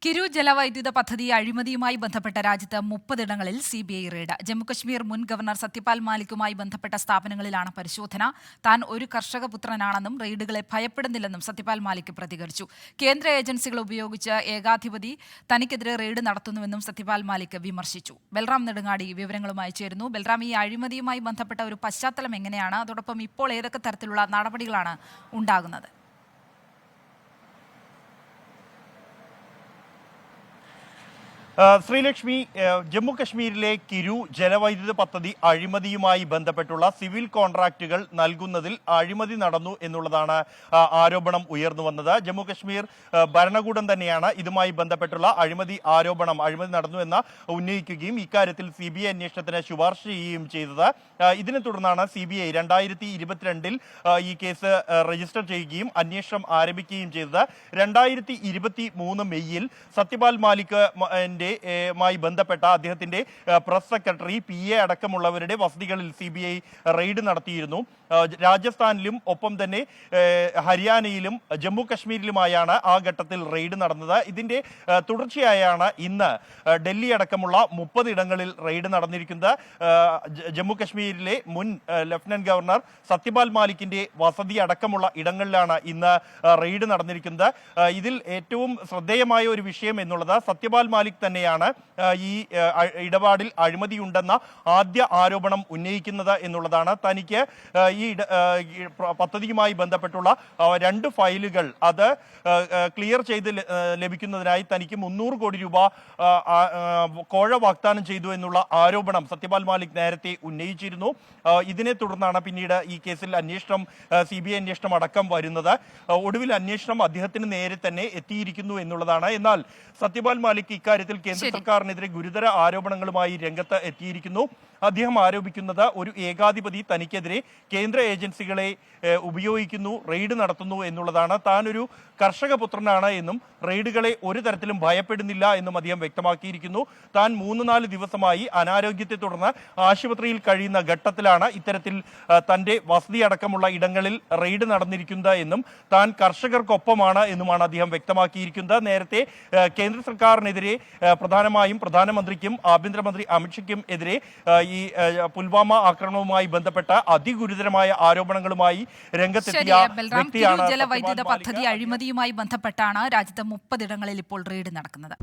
കിരു ജലവൈദ്യുത പദ്ധതി അഴിമതിയുമായി ബന്ധപ്പെട്ട രാജ്യത്ത് 30 CBI റെയ്ഡ്. ജമ്മുകശ്മീർ മുൻ ഗവർണർ സത്യപാൽ മാലിക്കുമായി ബന്ധപ്പെട്ട സ്ഥാപനങ്ങളിലാണ് പരിശോധന. താൻ ഒരു കർഷകപുത്രനാണെന്നും റെയ്ഡുകളെ ഭയപ്പെടുന്നില്ലെന്നും സത്യപാൽ മാലിക് പ്രതികരിച്ചു. കേന്ദ്ര ഏജൻസികൾ ഉപയോഗിച്ച് ഏകാധിപതി തനിക്കെതിരെ റെയ്ഡ് നടത്തുന്നുവെന്നും സത്യപാൽ മാലിക് വിമർശിച്ചു. ബൽറാം നെടുങ്ങാടി വിവരങ്ങളുമായി ചേരുന്നു. ബൽറാം, ഈ അഴിമതിയുമായി ബന്ധപ്പെട്ട ഒരു പശ്ചാത്തലം എങ്ങനെയാണ്? അതോടൊപ്പം ഇപ്പോൾ ഏതൊക്കെ തരത്തിലുള്ള നടപടികളാണ് ഉണ്ടാകുന്നത്? ശ്രീലക്ഷ്മി, ജമ്മു കശ്മീരിലെ കിരു ജലവൈദ്യുത പദ്ധതി അഴിമതിയുമായി ബന്ധപ്പെട്ടുള്ള സിവിൽ കോൺട്രാക്റ്റുകൾ നൽകുന്നതിൽ അഴിമതി നടന്നു എന്നുള്ളതാണ് ആരോപണം ഉയർന്നു വന്നത്. ജമ്മു കശ്മീർ ഭരണകൂടം തന്നെയാണ് ഇതുമായി ബന്ധപ്പെട്ടുള്ള അഴിമതി നടന്നു എന്ന് ഉന്നയിക്കുകയും ഇക്കാര്യത്തിൽ CBI അന്വേഷണത്തിന് ശുപാർശ ചെയ്യുകയും ചെയ്തത്. ഇതിനെ തുടർന്നാണ് CBI 2022 ഈ കേസ് രജിസ്റ്റർ ചെയ്യുകയും അന്വേഷണം ആരംഭിക്കുകയും ചെയ്തത്. 2023 മെയ്യിൽ സത്യപാൽ മാലിക് മായി ബന്ധപ്പെട്ട അദ്ദേഹത്തിന്റെ press secretary PA അടക്കമുള്ളവരുടെ വസതികളിൽ CBI raid നടത്തിയിരുന്നു. രാജസ്ഥാനിലും ഒപ്പം തന്നെ ഹരിയാനയിലും ജമ്മു കശ്മീരിലുമായാണ് ആ ഘട്ടത്തിൽ റെയ്ഡ് നടന്നത്. ഇതിന്റെ തുടർച്ചയായാണ് ഇന്ന് ഡൽഹി അടക്കമുള്ള 30 ഇടങ്ങളിൽ റെയ്ഡ് നടന്നിരിക്കുന്നത്. ജമ്മു കശ്മീരിലെ മുൻ ലഫ്റ്റനന്റ് ഗവർണർ സത്യപാൽ മാലിക്കിന്റെ വസതി അടക്കമുള്ള ഇടങ്ങളിലാണ് ഇന്ന് റെയ്ഡ് നടന്നിരിക്കുന്നത്. ഇതിൽ ഏറ്റവും ശ്രദ്ധേയമായ ഒരു വിഷയം എന്നുള്ളത് സത്യപാൽ മാലിക് തന്നെയാണ് ഈ ഇടപാടിൽ അഴിമതിയുണ്ടെന്ന ആദ്യ ആരോപണം ഉന്നയിക്കുന്നത് എന്നുള്ളതാണ്. തനിക്ക് ഈ പദ്ധതിയുമായി ബന്ധപ്പെട്ടുള്ള 2 ഫയലുകൾ അത് ക്ലിയർ ചെയ്ത് ലഭിക്കുന്നതിനായി തനിക്ക് 300 കോടി രൂപ കോഴ വാഗ്ദാനം ചെയ്തു എന്നുള്ള ആരോപണം സത്യപാൽ മാലിക് നേരത്തെ ഉന്നയിച്ചിരുന്നു. ഇതിനെ തുടർന്നാണ് പിന്നീട് ഈ കേസിൽ CBI അന്വേഷണം അടക്കം വരുന്നത്. ഒടുവിൽ അന്വേഷണം അദ്ദേഹത്തിന് നേരെ തന്നെ എത്തിയിരിക്കുന്നു എന്നുള്ളതാണ്. എന്നാൽ സത്യപാൽ മാലിക് ഇക്കാര്യത്തിൽ കേന്ദ്ര സർക്കാരിനെതിരെ ഗുരുതര ആരോപണങ്ങളുമായി രംഗത്ത് എത്തിയിരിക്കുന്നു. അദ്ദേഹം ആരോപിക്കുന്നത് ഒരു ഏകാധിപതി തനിക്കെതിരെ കേന്ദ്ര ഏജൻസികളെ ഉപയോഗിക്കുന്നു, റെയ്ഡ് നടത്തുന്നു എന്നുള്ളതാണ്. താൻ ഒരു കർഷകപുത്രനാണ് എന്നും റെയ്ഡുകളെ ഒരു തരത്തിലും ഭയപ്പെടുന്നില്ല എന്നും അദ്ദേഹം വ്യക്തമാക്കിയിരിക്കുന്നു. താൻ 3-4 ദിവസമായി അനാരോഗ്യത്തെ തുടർന്ന് ആശുപത്രിയിൽ കഴിയുന്ന ഘട്ടത്തിലാണ് ഇത്തരത്തിൽ തന്റെ വസതി അടക്കമുള്ള ഇടങ്ങളിൽ റെയ്ഡ് നടന്നിരിക്കുന്നത് എന്നും താൻ കർഷകർക്കൊപ്പമാണ് എന്നുമാണ് അദ്ദേഹം വ്യക്തമാക്കിയിരിക്കുന്നത്. നേരത്തെ കേന്ദ്ര സർക്കാരിനെതിരെ പ്രധാനമായും പ്രധാനമന്ത്രിക്കും ആഭ്യന്തരമന്ത്രി അമിത്ഷയ്ക്കും എതിരെ ഈ പുൽവാമ ആക്രമണവുമായി ബന്ധപ്പെട്ട അതിഗുരുതരമായ ആരോപണങ്ങളുമായി രംഗത്തെത്തിയ വ്യക്തിയാണ്. ജലവൈദ്യുത പദ്ധതി അഴിമതിയുമായി ബന്ധപ്പെട്ടാണ് രാജ്യത്ത് 30 ഇടങ്ങളിൽ ഇപ്പോൾ റെയ്ഡ് നടക്കുന്നത്.